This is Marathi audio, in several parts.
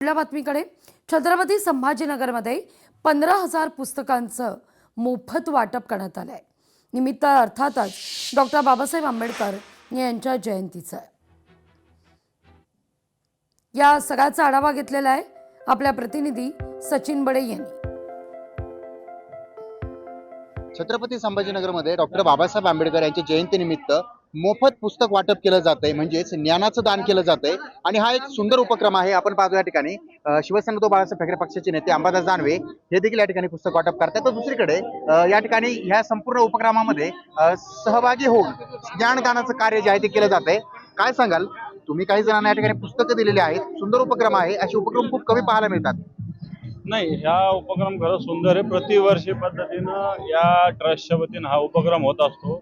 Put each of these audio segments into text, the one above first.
पुढल्या बातमीकडे छत्रपती संभाजीनगरमध्ये 15,000 पुस्तकांचं मोफत वाटप करण्यात आलं आहे। निमित्त अर्थातच डॉक्टर बाबासाहेब आंबेडकर यांच्या जयंतीचं आहे। या सगळ्याचा आढावा घेतलेला आहे आपल्या प्रतिनिधी सचिन बडे यांनी। छत्रपती संभाजीनगरमध्ये डॉक्टर बाबासाहेब आंबेडकर यांच्या जयंतीनिमित्त मोफत पुस्तक वाटप केलं जातंय, म्हणजेच ज्ञानाचं दान केलं जातंय आणि हा एक सुंदर उपक्रम आहे। आपण पाहतो या ठिकाणी शिवसेना तो बाळासाहेब ठाकरे पक्षाचे नेते अंबादास दानवे हे देखील या ठिकाणी पुस्तक वाटप करतात। तर दुसरीकडे या ठिकाणी ह्या संपूर्ण उपक्रमामध्ये सहभागी होऊन ज्ञानदानाचं कार्य जे आहे ते केलं जातंय। काय सांगाल तुम्ही? काही जणांना या ठिकाणी पुस्तकं दिलेली आहेत, सुंदर उपक्रम आहे। असे उपक्रम खूप कमी पाहायला मिळतात। नाही, हा उपक्रम खरंच सुंदर आहे। प्रतिवर्षी पद्धतीनं या ट्रस्टच्या वतीनं हा उपक्रम होत असतो।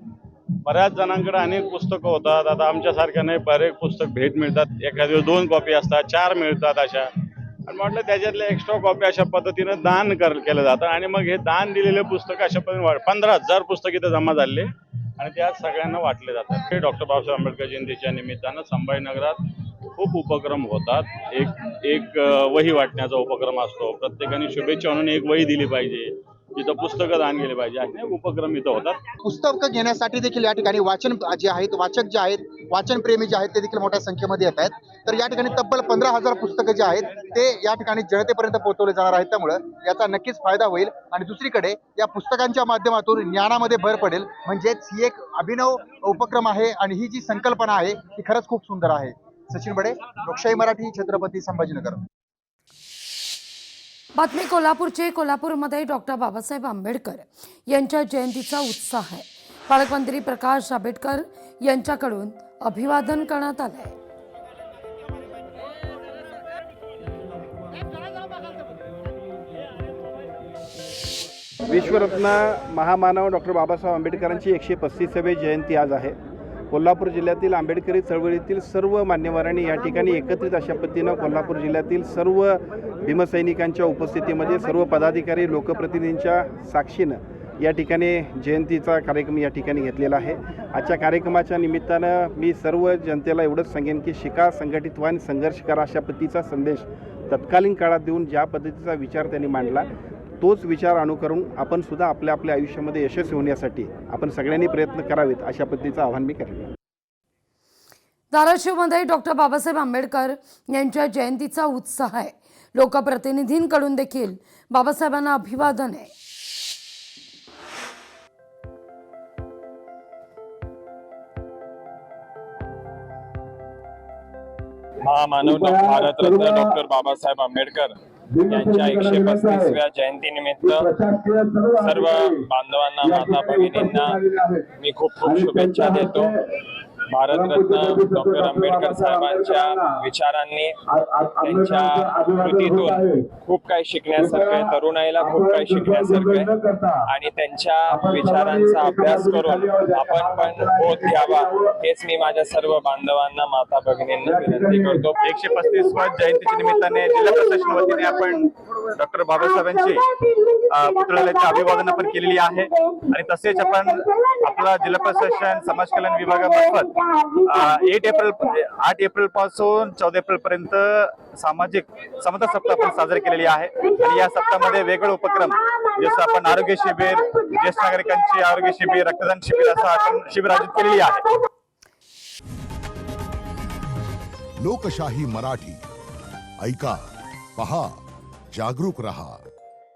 बऱ्याच जणांकडे अनेक पुस्तकं होतात। आता आमच्यासारख्या नाही, बरेच पुस्तक भेट मिळतात। एखाद्या वेळेस 2 कॉपी असतात, 4 मिळतात अशा। आणि म्हटलं त्याच्यातल्या एक्स्ट्रा कॉपी अशा पद्धतीनं दान केलं जातं आणि मग हे दान दिलेले पुस्तक अशा पद्धतीने 15,000 पुस्तक इथं जमा झाले आणि ते आज सगळ्यांना वाटले जातात। हे डॉक्टर बाबासाहेब आंबेडकर जयंतीच्या निमित्तानं संभाजीनगरात खूप उपक्रम होतात। एक वही वाटण्याचा उपक्रम असतो। प्रत्येकाने शुभेच्छा म्हणून एक वही दिली पाहिजे, तिथं पुस्तकं दान केले पाहिजे, असे उपक्रम इथं होतात। पुस्तकं घेण्यासाठी देखील या ठिकाणी वाचन जे आहेत, वाचक जे आहेत, वाचन प्रेमी जे आहेत ते देखील मोठ्या संख्येमध्ये येत आहेत। तर या ठिकाणी तब्बल 15,000 पुस्तकं जे आहेत ते या ठिकाणी जनतेपर्यंत पोहोचवले जाणार आहेत। त्यामुळे याचा नक्कीच फायदा होईल आणि दुसरीकडे या पुस्तकांच्या माध्यमातून ज्ञानामध्ये भर पडेल। म्हणजेच ही एक अभिनव उपक्रम आहे आणि ही जी संकल्पना आहे ती खरंच खूप सुंदर आहे। सचिन बडे, लोकशाही मराठी, छत्रपती संभाजीनगर। बातमी कोल्हापूरचे। कोल्हापूरमध्ये डॉक्टर बाबासाहेब आंबेडकर यांच्या जयंतीचा उत्साह आहे। पालकमंत्री प्रकाश आंबेडकर यांच्याकडून अभिवादन करण्यात आले। विश्वरत्न महामानव डॉक्टर बाबासाहेब आंबेडकरांची 135वी जयंती आज आहे। कोल्हापूर जिल्ह्यातील आंबेडकरी चळवळीतील सर्व मान्यवरांनी या ठिकाणी एकत्रित अशा पद्धतीनं कोल्हापूर जिल्ह्यातील सर्व भीमसैनिकांच्या उपस्थितीमध्ये सर्व पदाधिकारी लोकप्रतिनिधींच्या साक्षीनं या ठिकाणी जयंतीचा कार्यक्रम या ठिकाणी घेतलेला आहे। आजच्या कार्यक्रमाच्या निमित्तानं मी सर्व जनतेला एवढंच सांगेन की शिका, संघटित व्हा आणि संघर्ष करा अशा पद्धतीचा संदेश तत्कालीन काळात देऊन ज्या पद्धतीचा विचार त्यांनी मांडला तोच विचार अनुकरून आपण सुद्धा आपल्या आयुष्यामध्ये यशस्वी होण्यासाठी आपण सगळ्यांनी प्रयत्न करावेत अशा पद्धतीचं आवाहन मी करेन। धाराशिवमध्ये डॉक्टर बाबासाहेब आंबेडकर यांच्या जयंतीचा उत्साह आहे। लोकप्रतिनिधींकडून देखील बाबासाहेबांना अभिवादन आहे। महामानव भारतरत्न डॉक्टर बाबासाहेब आंबेडकर यांच्या 135व्या जयंतीनिमित्त सर्व बांधवांना, माता भगिनींना मी खूप शुभेच्छा देतो। भारतरत्न डॉक्टर आंबेडकर साहेबांच्या विचारांनी, त्यांच्या कृतीतून खूप काही शिकण्यासारखं आहे, तरुणाईला खूप काही शिकण्यासारखं आहे आणि त्यांच्या विचारांचा अभ्यास करून आपण पण बोध घ्यावा हेच मी माझ्या सर्व बांधवांना, माता भगिनींना विनंती करतो। 135व्या जयंतीच्या निमित्ताने जिल्हा प्रशासन वतीने आपण डॉक्टर बाबासाहेबांची पुतळ्याची अभिवादन पण केलेली आहे आणि तसेच आपण आपला जिल्हा प्रशासन समाज कल्याण विभागामार्फत 8 एप्रिल पासून 14 एप्रिल पर्यंत सामाजिक समता सप्ताह आपण साजरे केलेली आहे आणि या सप्ताहामध्ये वेगवेगळे उपक्रम जसं आपण आरोग्य शिबिर, ज्येष्ठ नागरिकांची आरोग्य शिबिर, रक्तदान शिबिर असं आपण शिबिर आयोजित केलेली आहे। लोकशाही मराठी ऐका, पहा, जागरूक रहा।